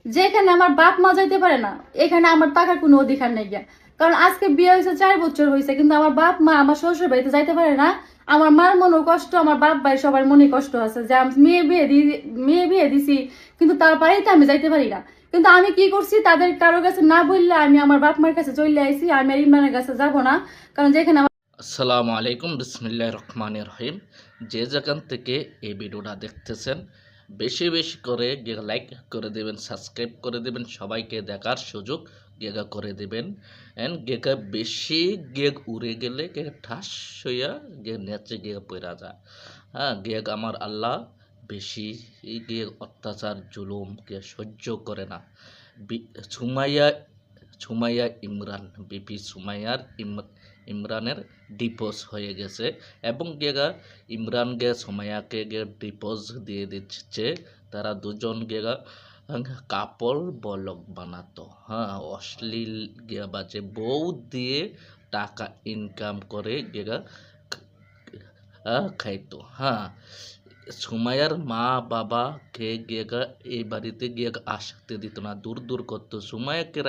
যেখানে আমার বাপ মা যাইতে পারে না, এখানে আমার টাকার কোনো অধিকার নেই গিয়া। কারণ আজকে বিয়ে হয়েছে 4 বছর হয়েছে, কিন্তু আমার বাপ মা আমার শ্বশুর বাড়িতে যাইতে পারে না। আমার মার মনেও কষ্ট, আমার বাপ ভাই সবার মনে কষ্ট আছে যে আমি মেয়ে বিয়ে দিছি, কিন্তু তার বাড়িতে আমি যাইতে পারি না। কিন্তু আমি কি করছি, তাদের কারো কাছে না বললে আমি আমার বাপ মার কাছে চলে আইছি। আমি আর ইমরানের কাছে যাব না, কারণ যেখানে আসসালামু আলাইকুম, বিসমিল্লাহির রহমানির রহিম। যে যেখান থেকে এই ভিডিওটা দেখতেছেন, বেশি বেশি করে লাইক করে দেবেন, সাবস্ক্রাইব করে দেবেন, সবাইকে দেখার সুযোগ করে দেবেন। এন্ড বেশি উড়ে গেলে ঠাস হইয়া নেচে পড়া যায়। হ্যাঁ, আমার আল্লাহ বেশি অত্যাচার জুলুম সহ্য করে না। সুমাইয়া সুমাইয়া ইমরান, বিপি সুমাইয়ার ইমরানের ডিভোর্স হয়ে গেছে এবং ইমরান সুমাইয়াকে ডিভোর্স দিয়ে দিচ্ছে। তারা দুজন কাপল বলক বানাতো। হ্যাঁ, অশ্লীল বাজে বউ দিয়ে টাকা ইনকাম করে খাইতো। হ্যাঁ, সুমাইয়ার মা বাবা এই বাড়িতে আসতে দিত না, দূর দূর করতো। সুমাইয়াকে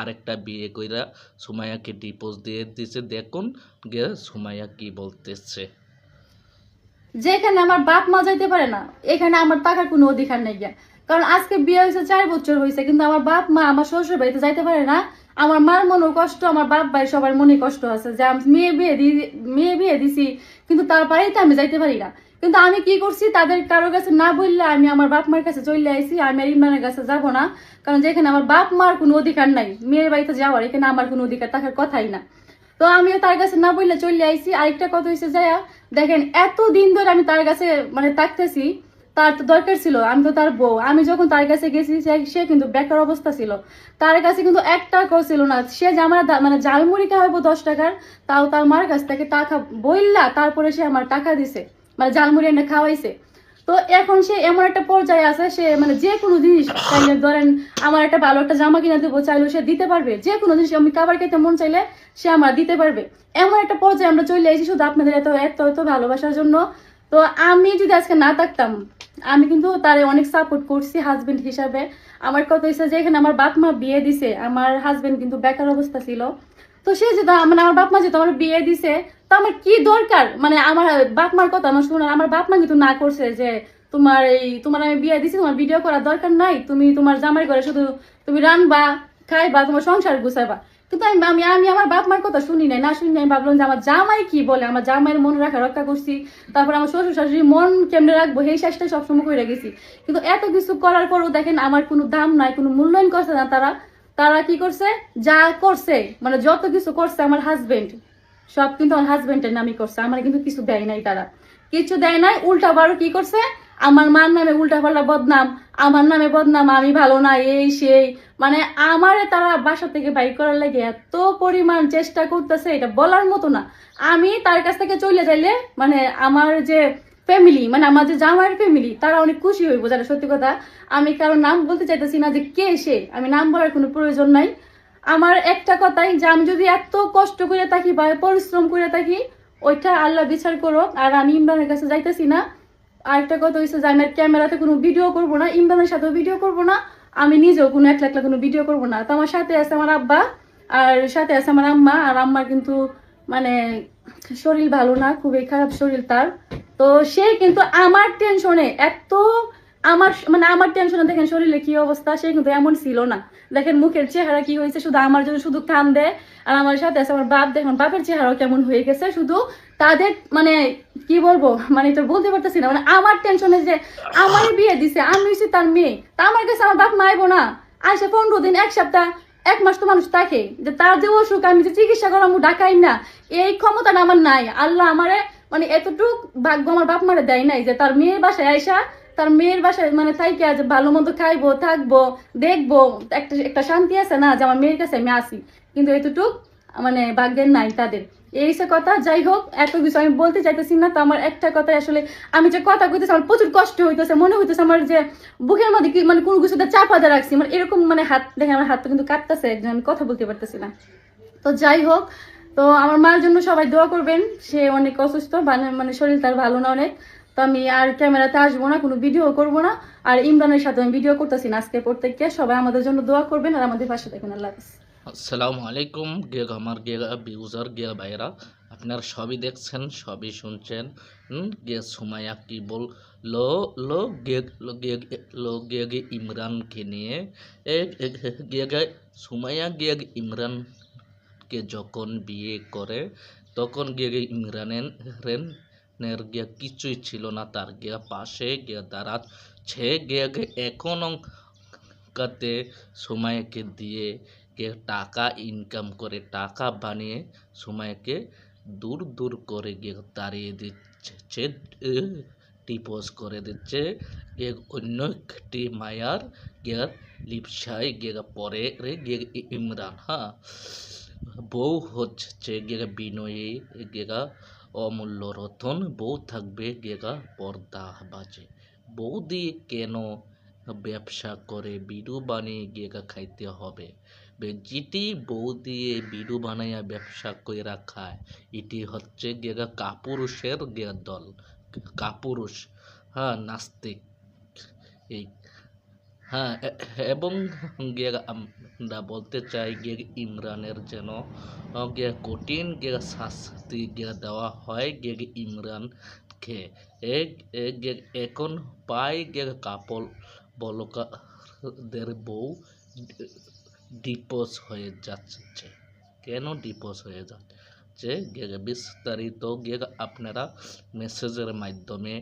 আরেকটা বিয়ে কইরা সুমাইয়াকে ডিভোর্স দিয়ে দিছে। দেখুন সুমাইয়া কি বলতেছে। যেখানে আমার বাপ মা যাইতে পারে না, এখানে আমার টাকার কোনো অধিকার নেই গিয়া। কারণ আজকে বিয়ে হয়েছে 4 বছর হয়েছে, কিন্তু আমার বাপ মা আমার শ্বশুর বাড়িতে যাইতে পারে না। আমার মার মনেও কষ্ট, আমার বাপ ভাই সবার মনে কষ্ট আছে যে আমি মেয়ে বিয়ে দিছি, কিন্তু তার বাড়িতে আমি যাইতে পারি না। কিন্তু আমি কি করছি, তাদের কারো কাছে না বললে আমি আমার বাপ মার কাছে চলে আইছি। আমি আর ইমরানের কাছে যাব না, কারণ যেখানে আমার বাপ মার কোনো অধিকার নাই মেয়ের বাড়িতে যাওয়ার, এখানে আমার কোনো অধিকার থাকার কথাই না। তো আমিও তার কাছে না বললে চলে আইছি। আরেকটা কথা হয়েছে যায়া, দেখেন এতদিন ধরে আমি তার কাছে থাকতেছি। তার তো দরকার ছিল, আমি তো তার বউ। আমি যখন তার কাছে গেছি সে কিন্তু বেকার অবস্থা ছিল, তার কাছে কিন্তু 1 টাকাও ছিল না। সে যে আমার জালমুড়ি খাওয়াবো 10 টাকার, তাও তার মার কাছ থেকে টাকা বইলা তারপরে সে আমার টাকা দিছে, জালমুড়ি এনে খাওয়াইছে। তো এখন সে এমন একটা পর্যায়ে আছে, সে যে কোনো জিনিস চাইলে, ধরেন আমার একটা ভালো একটা জামা কিনে দেবো চাইলেও সে দিতে পারবে। যে কোনো জিনিস আমি খাবার খেতে মন চাইলে সে আমার দিতে পারবে। এমন একটা পর্যায়ে আমরা চলে এসেছি শুধু আপনাদের এত এত এত ভালোবাসার জন্য। তো আমি যদি আজকে না থাকতাম, আমি কিন্তু তারে অনেক সাপোর্ট করছি হাজবেন্ড হিসাবে। আমার কথা হয়েছে যে এখানে আমার বাপ মা বিয়ে দিছে, আমার হাজবেন্ড কিন্তু বেকার অবস্থা ছিল। তো সে যেটা আমার বাপ মা যেহেতু আমার বিয়ে দিছে, তো আমার কি দরকার আমার বাপ মার কথা আমার শোনার। আমার বাপ মা কিন্তু না করছে যে তোমার আমি বিয়ে দিছি, তোমার ভিডিও করার দরকার নাই, তুমি তোমার জামাই করে শুধু তুমি রানবা খাইবা, তোমার সংসার গুছাইবা। কিন্তু আমি আমি আমি আমার বাপ মার কথা শুনি নাই, না শুনি নাই। ভাবলাম যে আমার জামাই কি বলে, আমার জামাইয়ের মন রক্ষা করছি। তারপর আমার শ্বশুর শাশুড়ি মন কেমনে রাখবো সেই চেষ্টা সবসময় করে গেছি। কিন্তু এত কিছু করার পরও দেখেন আমার কোনো দাম নাই, কোনো মূল্যায়ন করছে না তারা। তারা কি করছে, যা করছে যত কিছু করছে আমার হাজবেন্ড, সব কিন্তু আমার হাজবেন্ডের নামই করছে। আমার কিন্তু কিছু দেয় নাই, তারা কিছু দেয় নাই। উল্টা বারো কি করছে, আমার মার নামে উল্টা পাল্টা বদনাম, আমার নামে বদনাম, আমি ভালো না এই সেই। আমারে তারা বাসা থেকে বাইর করার লাগে এত পরিমাণ চেষ্টা করতেছে, এটা বলার মতো না। আমি তার কাছ থেকে চলে যাইলে আমার যে ফ্যামিলি, আমার যে জামাইয়ের ফ্যামিলি, তারা অনেক খুশি হইব। যারা সত্যি কথা, আমি কারো নাম বলতে চাইতেছি না যে কে সে, আমি নাম বলার কোনো প্রয়োজন নাই। আমার একটা কথাই যে আমি যদি এত কষ্ট করে থাকি বা পরিশ্রম করে থাকি, ওইটা আল্লাহ বিচার করো। আর আমি ইমরানের কাছে যাইতেছি না। আরেকটা কথা হয়েছে যে আমি আর ক্যামেরাতে কোনো ভিডিও করবো না, ইমরানের সাথেও ভিডিও করবো না, আমি নিজেও কোনো একলা একলা কোনো ভিডিও করবো না। তো আমার সাথে আছে আমার আব্বা, আর সাথে আছে আমার আম্মা। আর আম্মার কিন্তু মানে শরীর ভালো না, খুবই খারাপ শরীর তার। তো সে কিন্তু আমার টেনশনে এত, আমার টেনশনে দেখেন শরীরে কি অবস্থা, সে কিন্তু এমন ছিল না। দেখেন মুখের চেহারা কি হয়েছে, শুধু আমার জন্য শুধু কান দেয়। আর আমার সাথে আছে আমার বাপ, দেখেন বাপের চেহারাও কেমন হয়ে গেছে। শুধু তাদের কি বলবো, এটা বলতে পারতেছি না। আমার টেনশনে যে আমার বিয়ে দিছে, আমি হয়েছি তার মেয়ে, তা আমার কাছে আমার বাপ মাইবো না। আসে 15 দিন, 1 সপ্তাহ, 1 মাস তো মানুষ থাকে, যে তার যে অসুখ আমি যে চিকিৎসা করামু ডাকাই না, এই ক্ষমতাটা আমার নাই। আল্লাহ আমারে এতটুক ভাগ্য আমার বাপ মারে দেয় নাই যে তার মেয়ের বাসায় আইসা, তার মেয়ের বাসায় থাইকে যে ভালো মন্দ খাইবো, থাকবো, দেখবো, একটা একটা শান্তি আছে না যে আমার মেয়ের কাছে আমি আসি। কিন্তু এতটুক ভাগ্যের নাই তাদের। এই সে কথা। যাই হোক, এত কিছু আমি বলতে চাইতেছি না। তো আমার একটা কথা, আসলে আমি যে কথা কইতেছি আমার প্রচুর কষ্ট হইতেছে, মনে হইতেছে আমার যে বুকের মধ্যে কি কোনো কিছুটা চাপা দিয়ে রাখছি, এরকম হাত দেখে আমার হাত তো কিন্তু কাঁপতেছে, একজন আমি কথা বলতে পারতেছি না। তো যাই হোক, তো আমার মার জন্য সবাই দোয়া করবেন। সে অনেক অসুস্থ, শরীর তার ভালো না অনেক। তো আমি আর ক্যামেরাতে আসবো না, কোনো ভিডিও করবো না। আর ইমরানের সাথে আমি ভিডিও করতেছি না আজকে প্রত্যেককে। সবাই আমাদের জন্য দোয়া করবেন আর আমাদের পাশে থাকবেন। আল্লাহ হাফেজ। আসসালামু আলাইকুম আমার বিউজার ভাইরা, আপনারা সবই দেখছেন, সবই শুনছেন। সুমাইয়া কি বল লো লো ইমরানকে নিয়ে সুমাইয়া ইমরানকে যখন বিয়ে করে তখন ইমরানের কিছুই ছিল না, তার পাশে দাঁড়াচ্ছে এখন কাতে সময়কে দিয়ে টাকা ইনকাম করে, টাকা বানিয়ে সময়কে দূর দূর করে তাড়িয়ে দিচ্ছে, ডিপোজ করে দিচ্ছে অন্য একটি মায়ার লিপসায় পরে ইমরান। হ্যাঁ, বউ হচ্ছে বিনয়ী অমূল্য রতন, বউ থাকবে পর্দা বাজে। বউ দিয়ে কেন ব্যবসা করে বিড়ু বানিয়ে খাইতে হবে? যেটি বউ দিয়ে বিড়ু বানাইয়া ব্যবসা কইরা খায়, এটি হচ্ছে কাপুরুষের দল, কাপুরুষ। হ্যাঁ, নাস্তিক। এই হ্যাঁ, এবং আমরা বলতে চাই ইমরানের যেন কঠিন শাস্তি দেওয়া হয় ইমরানকে। এখন পাই কাপল বলকাদের বউ ডিপোজ হয়ে যাচ্ছে। কেন ডিপোজ হয়ে যাচ্ছে বিস্তারিত আপনারা মেসেজের মাধ্যমে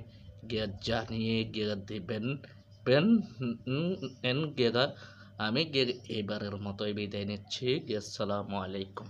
জানিয়ে দেবেন। আমি এবারের মতোই বিদায় নিচ্ছি। আসসালামু আলাইকুম।